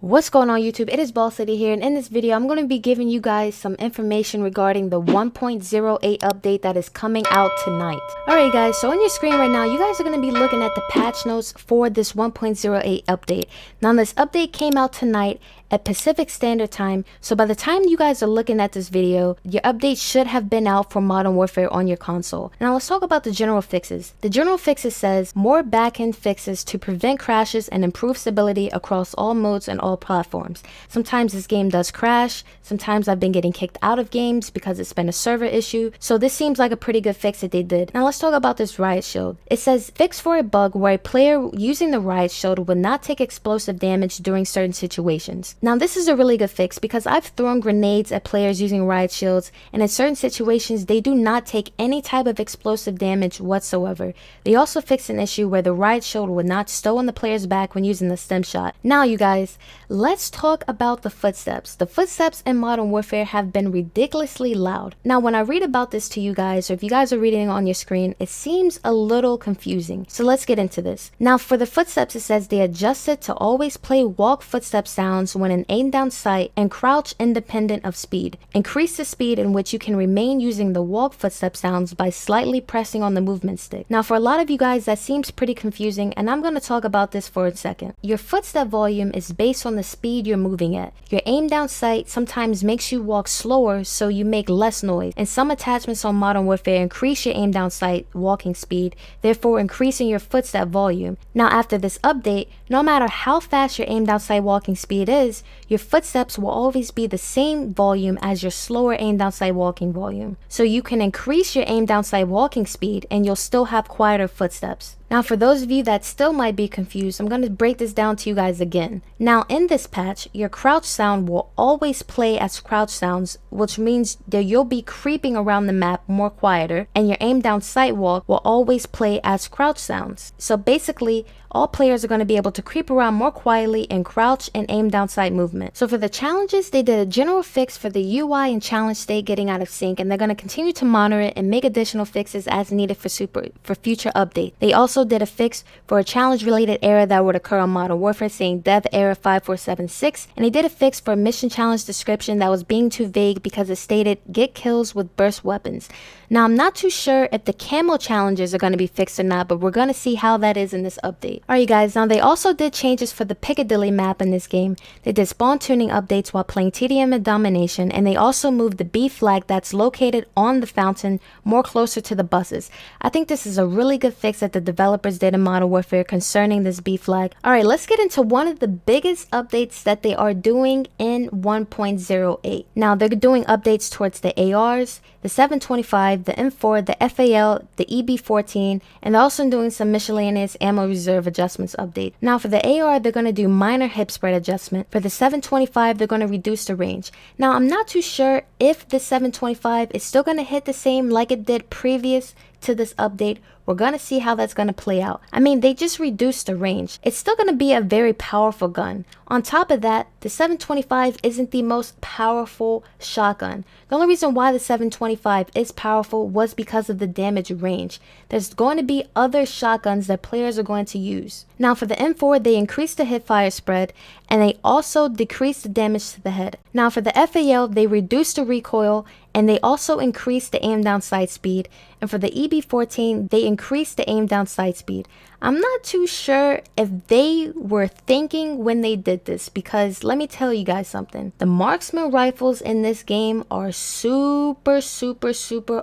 What's going on YouTube? It is BossLady here, and in this video I'm going to be giving you guys some information regarding the 1.08 update that is coming out tonight. Alright guys, so on your screen right now you guys are going to be looking at the patch notes for this 1.08 update. Now this update came out tonight at Pacific Standard Time, so by the time you guys are looking at this video, your update should have been out for Modern Warfare on your console. Now let's talk about the general fixes. The general fixes says more backend fixes to prevent crashes and improve stability across all modes and all platforms. Sometimes this game does crash, sometimes I've been getting kicked out of games because it's been a server issue, so this seems like a pretty good fix that they did. Now let's talk about this riot shield. It says fix for a bug where a player using the riot shield would not take explosive damage during certain situations. Now this is a really good fix because I've thrown grenades at players using riot shields, and in certain situations they do not take any type of explosive damage whatsoever. They also fixed an issue where the riot shield would not stow on the player's back when using the stem shot. Now you guys, let's talk about the footsteps. The footsteps in Modern Warfare have been ridiculously loud. Now when I read about this to you guys, or if you guys are reading on your screen, it seems a little confusing. So let's get into this. Now for the footsteps, it says they adjusted to always play walk footstep sounds when in aim down sight and crouch independent of speed. Increase the speed in which you can remain using the walk footstep sounds by slightly pressing on the movement stick. Now for a lot of you guys that seems pretty confusing, and I'm going to talk about this for a second. Your footstep volume is based on the speed you're moving at. Your aim down sight sometimes makes you walk slower so you make less noise, and some attachments on Modern Warfare increase your aim down sight walking speed, therefore increasing your footstep volume. Now after this update, no matter how fast your aim down sight walking speed is, your footsteps will always be the same volume as your slower aim down sight walking volume. So you can increase your aim down sight walking speed and you'll still have quieter footsteps. Now for those of you that still might be confused, I'm going to break this down to you guys again. Now in this patch, your crouch sound will always play as crouch sounds, which means that you'll be creeping around the map more quieter, and your aim down sight walk will always play as crouch sounds. So basically, all players are going to be able to creep around more quietly in crouch and aim down sight movement. So for the challenges, they did a general fix for the UI and challenge state getting out of sync, and they're going to continue to monitor it and make additional fixes as needed for future updates. They also did a fix for a challenge related error that would occur on Modern Warfare saying dev error 5476, and they did a fix for a mission challenge description that was being too vague because it stated get kills with burst weapons. Now I'm not too sure if the camo challenges are going to be fixed or not, but we're going to see how that is in this update. Alright guys, now they also did changes for the Piccadilly map in this game. They did spawn tuning updates while playing TDM and Domination, and they also moved the B flag that's located on the fountain more closer to the buses. I think this is a really good fix that the developers did in Modern Warfare concerning this B flag. Alright, let's get into one of the biggest updates that they are doing in 1.08. Now they're doing updates towards the ARs, the 725, the M4, the FAL, the EB14, and they're also doing some miscellaneous ammo reserve adjustments update. Now for the AR, they're going to do minor hip spread adjustment. For the 725, they're going to reduce the range. Now I'm not too sure if the 725 is still going to hit the same like it did previous to this update. We're going to see how that's going to play out. I mean, they just reduced the range. It's still going to be a very powerful gun. On top of that, the 725 isn't the most powerful shotgun. The only reason why the 725 is powerful was because of the damage range. There's going to be other shotguns that players are going to use. Now for the M4, they increased the hip fire spread, and they also decreased the damage to the head. Now for the FAL, they reduced the recoil, and they also increased the aim down sight speed. And for the EB14, they increased the aim down sight speed. I'm not too sure if they were thinking when they did this, because let me tell you guys something. The marksman rifles in this game are super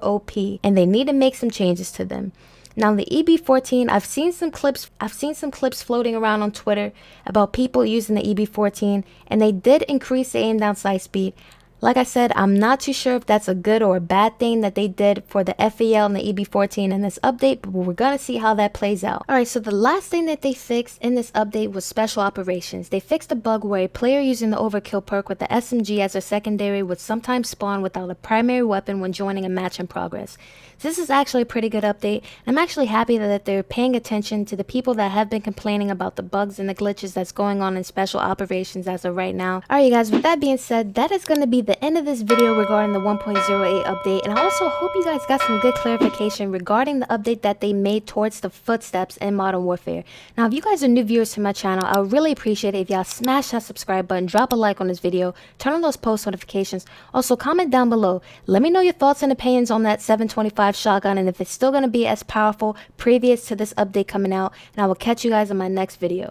OP, and they need to make some changes to them. Now the EB14, I've seen some clips floating around on Twitter about people using the EB14, and they did increase the aim down sight speed. Like I said, I'm not too sure if that's a good or a bad thing that they did for the FAL and the EB14 in this update, but we're going to see how that plays out. Alright, so the last thing that they fixed in this update was special operations. They fixed a bug where a player using the overkill perk with the SMG as a secondary would sometimes spawn without a primary weapon when joining a match in progress. This is actually a pretty good update. I'm actually happy that they're paying attention to the people that have been complaining about the bugs and the glitches that's going on in special operations as of right now. Alright you guys, with that being said, that is going to be the the end of this video regarding the 1.08 update, and I also hope you guys got some good clarification regarding the update that they made towards the footsteps in Modern Warfare. Now, if you guys are new viewers to my channel, I would really appreciate it if y'all smash that subscribe button, drop a like on this video, turn on those post notifications. Also, comment down below. Let me know your thoughts and opinions on that 725 shotgun and if it's still going to be as powerful previous to this update coming out, and I will catch you guys in my next video.